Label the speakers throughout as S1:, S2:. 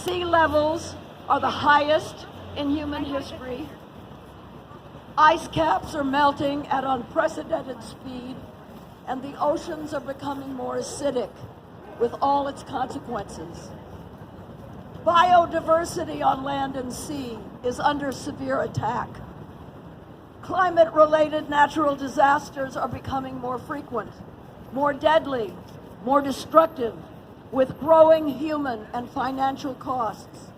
S1: Sea levels are the highest in human history. Ice caps are melting at unprecedented speed, and the oceans are becoming more acidic with all its consequences. Biodiversity on land and sea is under severe attack. Climate-related natural disasters are becoming more frequent, more deadly, more destructive, with growing human and financial costs.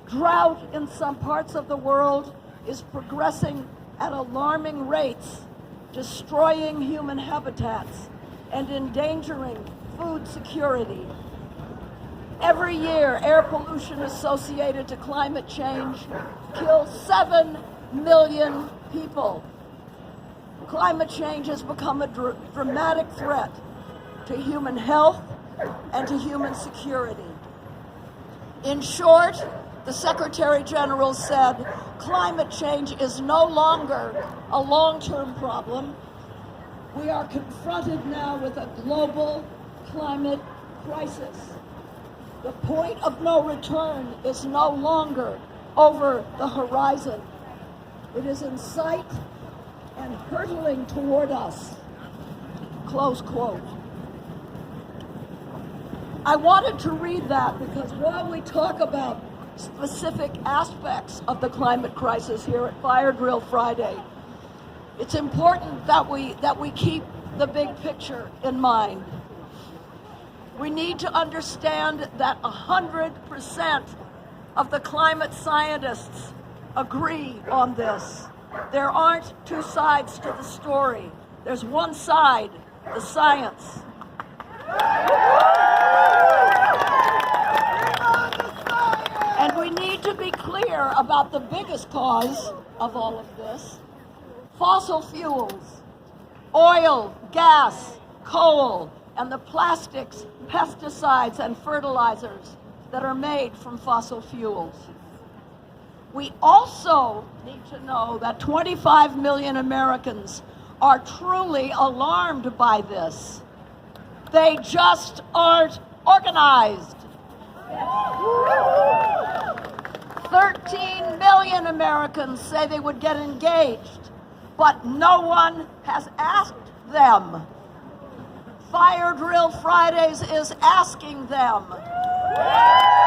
S1: Drought in some parts of the world is progressing at alarming rates, destroying human habitats and endangering food security. Every year, air pollution associated to climate change kills 7 million people. Climate change has become a dramatic threat to human health and to human security. In short, the Secretary General said climate change is no longer a long-term problem. We are confronted now with a global climate crisis. The point of no return is no longer over the horizon. It is in sight and hurtling toward us. Close quote. I wanted to read that because while we talk about specific aspects of the climate crisis here at Fire Drill Friday, it's important that we keep the big picture in mind. We need to understand that 100% of the climate scientists agree on this. There aren't two sides to the story. There's one side, the science. And we need to be clear about the biggest cause of all of this. Fossil fuels, oil, gas, coal, and the plastics, pesticides, and fertilizers that are made from fossil fuels. We also need to know that 25 million Americans are truly alarmed by this. They just aren't organized. 13 million Americans say they would get engaged, but no one has asked them. Fire Drill Fridays is asking them. Yes.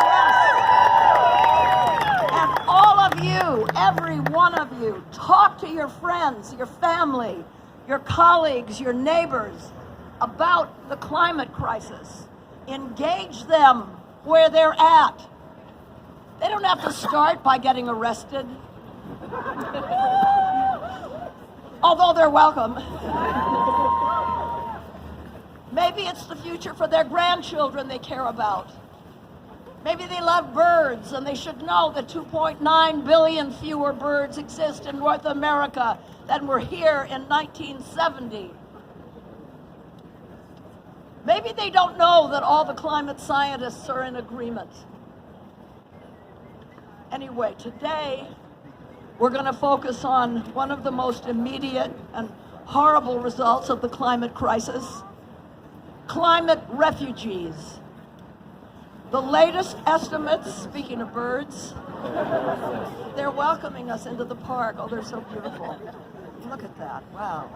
S1: And all of you, every one of you, talk to your friends, your family, your colleagues, your neighbors about the climate crisis. Engage them where they're at. They don't have to start by getting arrested, although they're welcome. Maybe it's the future for their grandchildren they care about. Maybe they love birds and they should know that 2.9 billion fewer birds exist in North America than were here in 1970. Maybe they don't know that all the climate scientists are in agreement. Anyway, today we're going to focus on one of the most immediate and horrible results of the climate crisis: climate refugees. The latest estimates, speaking of birds, they're welcoming us into the park. Oh, they're so beautiful. Look at that, wow.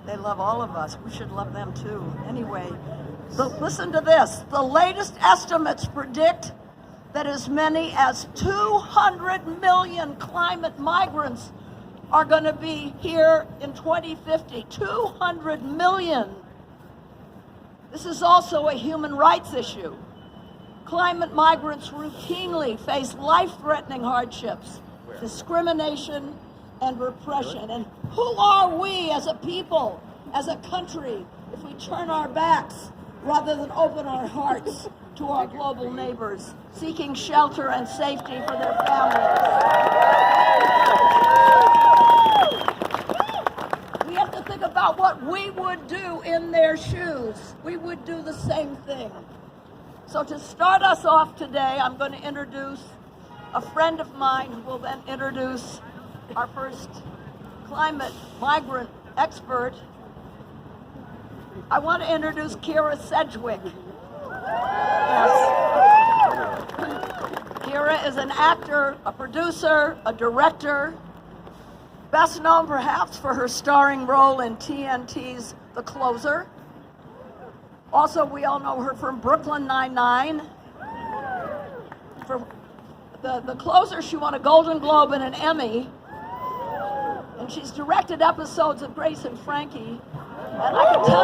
S1: They love all of us. We should love them too. Anyway, listen to this. The latest estimates predict that as many as 200 million climate migrants are going to be here in 2050. 200 million. This is also a human rights issue. Climate migrants routinely face life-threatening hardships, discrimination, and repression. And who are we as a people, as a country, if we turn our backs rather than open our hearts to our global neighbors, seeking shelter and safety for their families? We have to think about what we would do in their shoes. We would do the same thing. So to start us off today, I'm going to introduce a friend of mine who will then introduce our first climate migrant expert. I want to introduce Kira Sedgwick. Yes. Kira is an actor, a producer, a director, best known perhaps for her starring role in TNT's The Closer. Also, we all know her from Brooklyn Nine-Nine. For the Closer, she won a Golden Globe and an Emmy. And she's directed episodes of Grace and Frankie. And I can tell